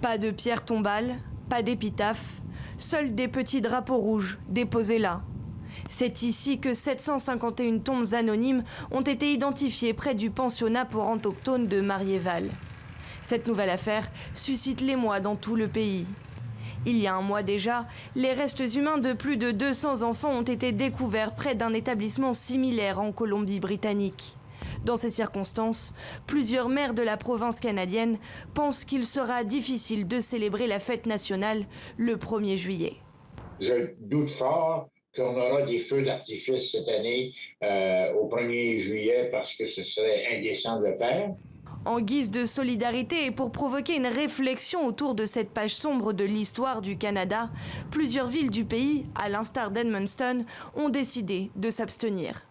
Pas de pierre tombale, pas d'épitaphe, seuls des petits drapeaux rouges déposés là. C'est ici que 751 tombes anonymes ont été identifiées près du pensionnat pour autochtones de Mariéval. Cette nouvelle affaire suscite l'émoi dans tout le pays. Il y a un mois déjà, les restes humains de plus de 200 enfants ont été découverts près d'un établissement similaire en Colombie-Britannique. Dans ces circonstances, plusieurs maires de la province canadienne pensent qu'il sera difficile de célébrer la fête nationale le 1er juillet. Je doute fort qu'on aura des feux d'artifice cette année au 1er juillet parce que ce serait indécent de le faire. En guise de solidarité et pour provoquer une réflexion autour de cette page sombre de l'histoire du Canada, plusieurs villes du pays, à l'instar d'Edmundston, ont décidé de s'abstenir.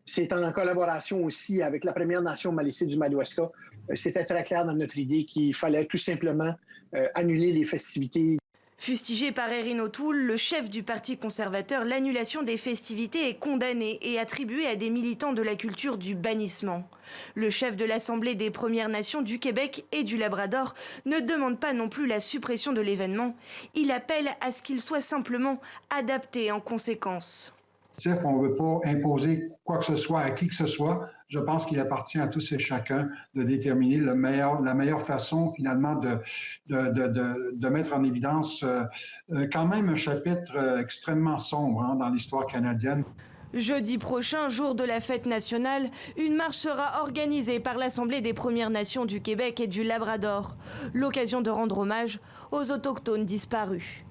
C'est en collaboration aussi avec la Première Nation Malécite du Madawaska. C'était très clair dans notre idée qu'il fallait tout simplement annuler les festivités. Fustigé par Erin O'Toole, le chef du Parti conservateur, l'annulation des festivités est condamnée et attribuée à des militants de la culture du bannissement. Le chef de l'Assemblée des Premières Nations du Québec et du Labrador ne demande pas non plus la suppression de l'événement. Il appelle à ce qu'il soit simplement adapté en conséquence. On ne veut pas imposer quoi que ce soit à qui que ce soit. Je pense qu'il appartient à tous et chacun de déterminer la meilleure façon, finalement, de mettre en évidence quand même un chapitre extrêmement sombre dans l'histoire canadienne. Jeudi prochain, jour de la fête nationale, une marche sera organisée par l'Assemblée des Premières Nations du Québec et du Labrador. L'occasion de rendre hommage aux Autochtones disparus.